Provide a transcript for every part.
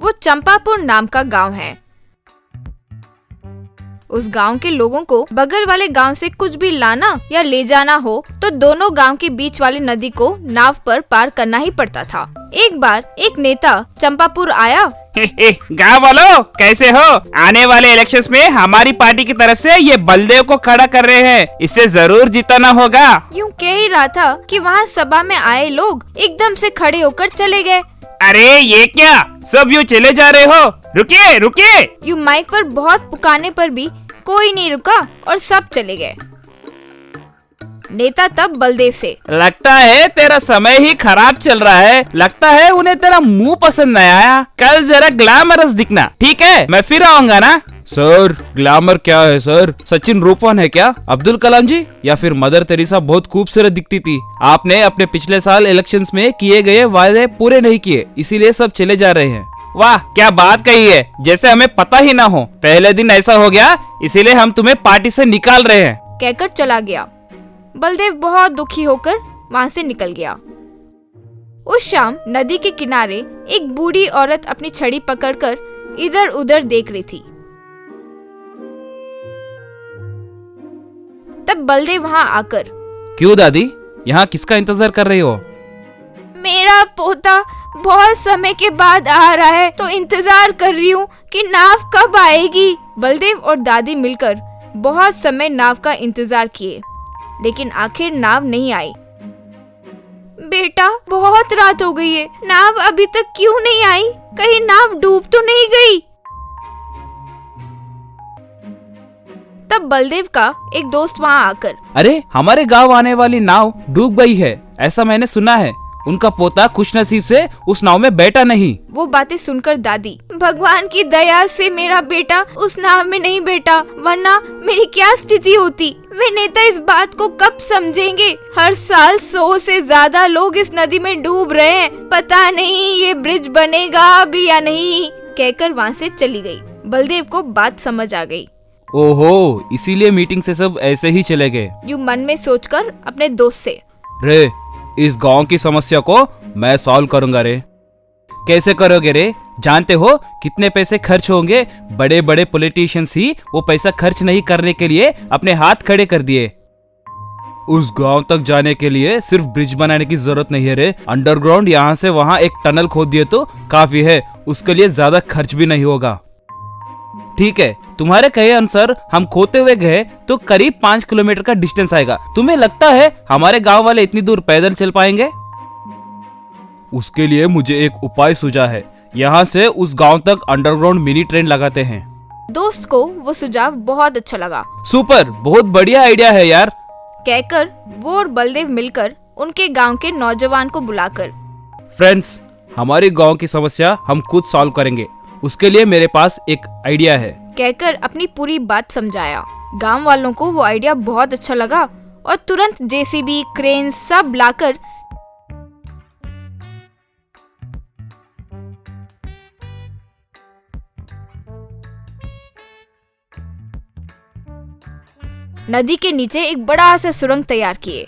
वो चंपापुर नाम का गांव है। उस गांव के लोगों को बगल वाले गांव से कुछ भी लाना या ले जाना हो तो दोनों गांव के बीच वाली नदी को नाव पर पार करना ही पड़ता था। एक बार एक नेता चंपापुर आया। गाँव वालों कैसे हो? आने वाले इलेक्शंस में हमारी पार्टी की तरफ से ये बलदेव को खड़ा कर रहे हैं, इससे जरूर जिताना होगा। यूँ कह ही रहा था कि वहाँ सभा में आए लोग एकदम से खड़े होकर चले गए। अरे ये क्या, सब यूँ चले जा रहे हो? रुकिए रुकिए। यूँ माइक पर बहुत पुकारने पर भी कोई नहीं रुका और सब चले गए। नेता तब बलदेव से, लगता है तेरा समय ही खराब चल रहा है, लगता है उन्हें तेरा मुंह पसंद नहीं आया, कल जरा ग्लैमरस दिखना, ठीक है? मैं फिर आऊंगा ना। सर ग्लैमर क्या है सर? सचिन रूपवान है क्या? अब्दुल कलाम जी या फिर मदर तेरेसा बहुत खूबसूरत दिखती थी। आपने अपने पिछले साल इलेक्शंस में किए गए वादे पूरे नहीं किए, इसीलिए सब चले जा रहे हैं। वाह क्या बात कही है, जैसे हमें पता ही ना हो। पहले दिन ऐसा हो गया, इसीलिए हम तुम्हें पार्टी से निकाल रहे हैं, कहकर चला गया। बलदेव बहुत दुखी होकर वहाँ से निकल गया। उस शाम नदी के किनारे एक बूढ़ी औरत अपनी छड़ी पकड़कर इधर उधर देख रही थी। तब बलदेव वहाँ आकर, क्यों दादी, यहाँ किसका इंतजार कर रही हो? मेरा पोता बहुत समय के बाद आ रहा है तो इंतजार कर रही हूँ कि नाव कब आएगी। बलदेव और दादी मिलकर बहुत समय नाव का इंतजार किए, लेकिन आखिर नाव नहीं आई। बेटा बहुत रात हो गई है, नाव अभी तक क्यों नहीं आई? कहीं नाव डूब तो नहीं गई? तब बलदेव का एक दोस्त वहाँ आकर, अरे हमारे गांव आने वाली नाव डूब गई है, ऐसा मैंने सुना है। उनका पोता खुशनसीब से उस नाव में बैठा नहीं। वो बातें सुनकर दादी, भगवान की दया से मेरा बेटा उस नाव में नहीं बैठा, वरना मेरी क्या स्थिति होती। वे नेता इस बात को कब समझेंगे? हर साल 100 से ज्यादा लोग इस नदी में डूब रहे हैं, पता नहीं ये ब्रिज बनेगा भी या नहीं, कहकर वहाँ से चली गई। बलदेव को बात समझ आ गई। ओहो, इसीलिए मीटिंग से सब ऐसे ही चले गए। यूँ मन में सोचकर अपने दोस्त से, रे इस गांव की समस्या को मैं सॉल्व करूंगा रे। कैसे करोगे रे? जानते हो कितने पैसे खर्च होंगे? बड़े बड़े पॉलिटिशियंस ही वो पैसा खर्च नहीं करने के लिए अपने हाथ खड़े कर दिए। उस गांव तक जाने के लिए सिर्फ ब्रिज बनाने की जरूरत नहीं है रे, अंडरग्राउंड यहाँ से वहाँ एक टनल खोद दिए तो काफी है, उसके लिए ज्यादा खर्च भी नहीं होगा। ठीक है, तुम्हारे कहे अनुसार हम खोते हुए गए तो करीब 5 किलोमीटर का डिस्टेंस आएगा। तुम्हें लगता है हमारे गांव वाले इतनी दूर पैदल चल पाएंगे? उसके लिए मुझे एक उपाय सूझा है, यहाँ से उस गांव तक अंडरग्राउंड मिनी ट्रेन लगाते हैं। दोस्त को वो सुझाव बहुत अच्छा लगा। सुपर, बहुत बढ़िया आइडिया है यार, कहकर वो और बलदेव मिलकर उनके गांव के नौजवान को बुलाकर, फ्रेंड्स हमारी गांव की समस्या हम खुद सॉल्व करेंगे, उसके लिए मेरे पास एक आइडिया है, कहकर अपनी पूरी बात समझाया। गांव वालों को वो आइडिया बहुत अच्छा लगा और तुरंत जेसीबी, क्रेन सब लाकर नदी के नीचे एक बड़ा सा सुरंग तैयार किए।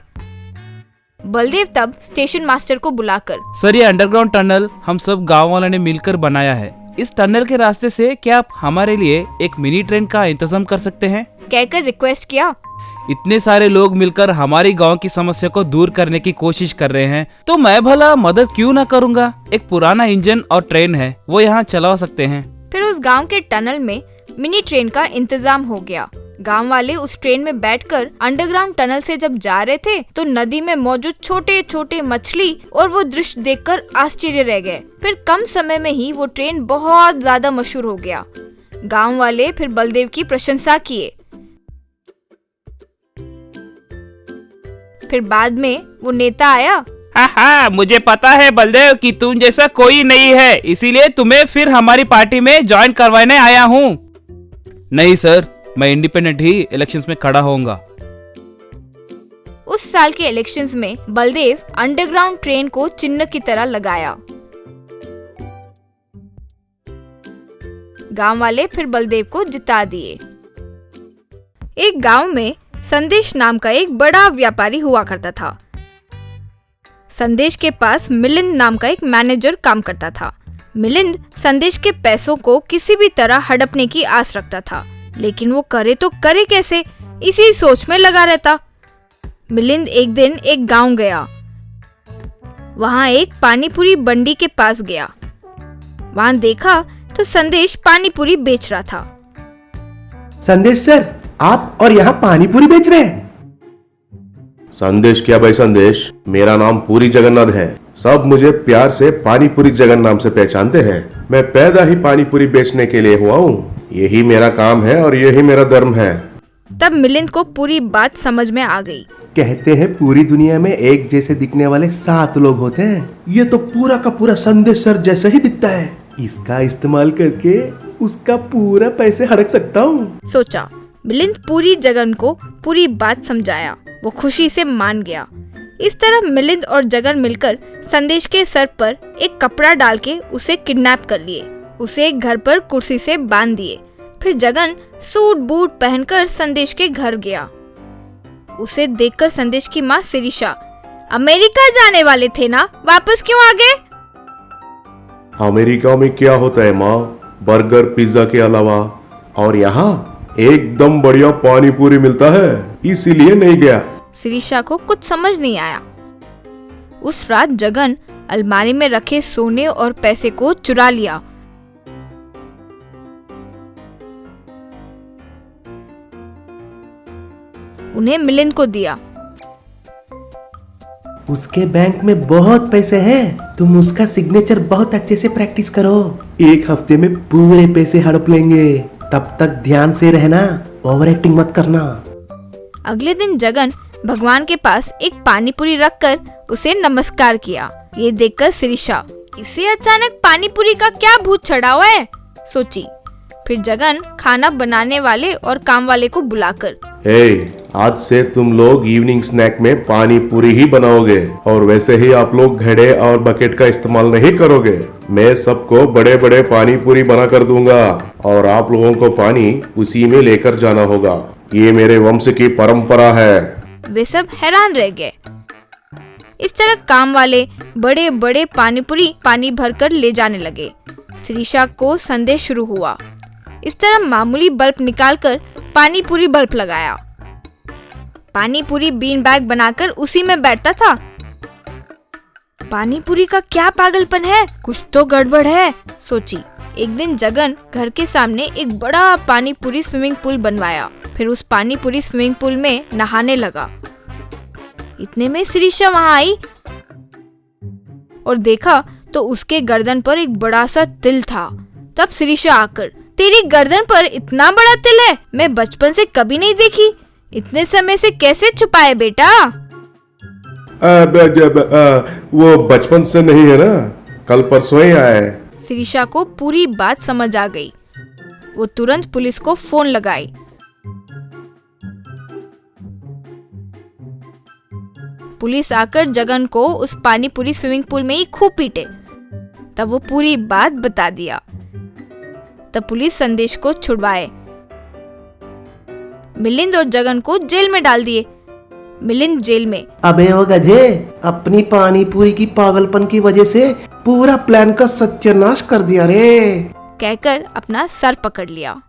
बलदेव तब स्टेशन मास्टर को बुलाकर, सर ये अंडरग्राउंड टनल हम सब गांव वालों ने मिलकर बनाया है, इस टनल के रास्ते से क्या आप हमारे लिए एक मिनी ट्रेन का इंतजाम कर सकते हैं? कहकर रिक्वेस्ट किया। इतने सारे लोग मिलकर हमारी गांव की समस्या को दूर करने की कोशिश कर रहे हैं, तो मैं भला मदद क्यों ना करूंगा। एक पुराना इंजन और ट्रेन है, वो यहाँ चला सकते हैं। फिर उस गांव के टनल में मिनी ट्रेन का इंतजाम हो गया। गांव वाले उस ट्रेन में बैठकर अंडरग्राउंड टनल से जब जा रहे थे तो नदी में मौजूद छोटे छोटे मछली और वो दृश्य देखकर आश्चर्य रह गए। फिर कम समय में ही वो ट्रेन बहुत ज्यादा मशहूर हो गया। गांव वाले फिर बलदेव की प्रशंसा किए। फिर बाद में वो नेता आया। हाँ, मुझे पता है बलदेव कि तुम जैसा कोई नहीं है, इसीलिए तुम्हें फिर हमारी पार्टी में ज्वाइन करवाने आया हूँ। नहीं सर, मैं इंडिपेंडेंट ही इलेक्शंस में खड़ा होऊंगा। उस साल के इलेक्शंस में बलदेव अंडरग्राउंड ट्रेन को चिन्ह की तरह लगाया। गांव वाले फिर बलदेव को जिता दिए। एक गांव में संदेश नाम का एक बड़ा व्यापारी हुआ करता था। संदेश के पास मिलिंद नाम का एक मैनेजर काम करता था। मिलिंद संदेश के पैसों को किसी भी तरह हड़पने की आस रखता था, लेकिन वो करे तो करे कैसे, इसी सोच में लगा रहता। मिलिंद एक दिन एक गांव गया। वहाँ एक पानीपुरी बंडी के पास गया। वहाँ देखा तो संदेश पानीपुरी बेच रहा था। संदेश सर, आप और यहाँ पानीपुरी बेच रहे हैं? संदेश क्या भाई संदेश, मेरा नाम पूरी जगन्नाथ है। सब मुझे प्यार से पानीपुरी जगन नाम से पहचानते हैं। मैं पैदा ही पानीपुरी बेचने के लिए हुआ हूँ। यही मेरा काम है और यही मेरा धर्म है। तब मिलिंद को पूरी बात समझ में आ गई। कहते हैं पूरी दुनिया में एक जैसे दिखने वाले 7 लोग होते हैं। ये तो पूरा का पूरा संदेश सर जैसा ही दिखता है। इसका इस्तेमाल करके उसका पूरा पैसे हड़प सकता हूँ, सोचा। मिलिंद पूरी जगन को पूरी बात समझाया। वो खुशी से मान गया। इस तरह मिलिंद और जगन मिलकर संदेश के सर पर एक कपड़ा डाल के उसे किडनैप कर लिए। उसे एक घर पर कुर्सी से बांध दिए। फिर जगन सूट बूट पहनकर संदेश के घर गया। उसे देखकर संदेश की माँ शिरीषा, अमेरिका जाने वाले थे ना, वापस क्यों आ गए? अमेरिका में क्या होता है माँ, बर्गर पिज्जा के अलावा? और यहाँ एकदम बढ़िया पानीपुरी मिलता है, इसीलिए नहीं गया। शिरीषा को कुछ समझ नहीं आया। उस रात जगन अलमारी में रखे सोने और पैसे को चुरा लिया। उन्हें मिलिंद को दिया। उसके बैंक में बहुत पैसे हैं। तुम उसका सिग्नेचर बहुत अच्छे से प्रैक्टिस करो। 1 हफ्ते में पूरे पैसे हड़प लेंगे। तब तक ध्यान से रहना, ओवर एक्टिंग मत करना। अगले दिन जगन भगवान के पास एक पानीपुरी रखकर उसे नमस्कार किया। ये देखकर शिरीषा, इसे अचानक पानीपुरी का क्या भूत चढ़ा हुआ है, सोची। फिर जगन खाना बनाने वाले और काम वाले को बुलाकर, आज से तुम लोग इवनिंग स्नैक में पानी पूरी ही बनाओगे और वैसे ही आप लोग घड़े और बकेट का इस्तेमाल नहीं करोगे। मैं सबको बड़े बड़े पानी पूरी बना कर दूंगा और आप लोगों को पानी उसी में लेकर जाना होगा। ये मेरे वंश की परंपरा है। वे सब हैरान रह गए। इस तरह काम वाले बड़े बड़े पानीपुरी पानी भरकर ले जाने लगे। शिरीषा को संदेह शुरू हुआ। इस तरह मामूली बल्ब निकालकर पानीपुरी बल्ब लगाया। पानीपुरी बीन बैग बनाकर उसी में बैठता था। पानीपुरी का क्या पागलपन है, कुछ तो गड़बड़ है, सोची। एक दिन जगन घर के सामने एक बड़ा पानीपुरी स्विमिंग पूल बनवाया। फिर उस पानीपुरी स्विमिंग पूल में नहाने लगा। इतने में शिरीषा वहाँ आई और देखा तो उसके गर्दन पर एक बड़ा सा तिल था। तब शिरीषा आकर, तेरी गर्दन पर इतना बड़ा तिल है, मैं बचपन से कभी नहीं देखी। इतने समय से कैसे छुपाए बेटा? वो बचपन से नहीं है ना, कल परसों ही आया है। शिरीषा को पूरी बात समझ आ गई। वो तुरंत पुलिस को फोन लगाई। पुलिस आकर जगन को उस पानीपुरी स्विमिंग पूल में ही खूब पीटे। तब वो पूरी बात बता दिया। तब पुलिस संदेश को छुड़वाए। मिलिंद और जगन को जेल में डाल दिए। मिलिंद जेल में, अबे वो गधे, अपनी पानीपुरी की पागलपन की वजह से पूरा प्लान का सत्यानाश कर दिया रे, कहकर अपना सर पकड़ लिया।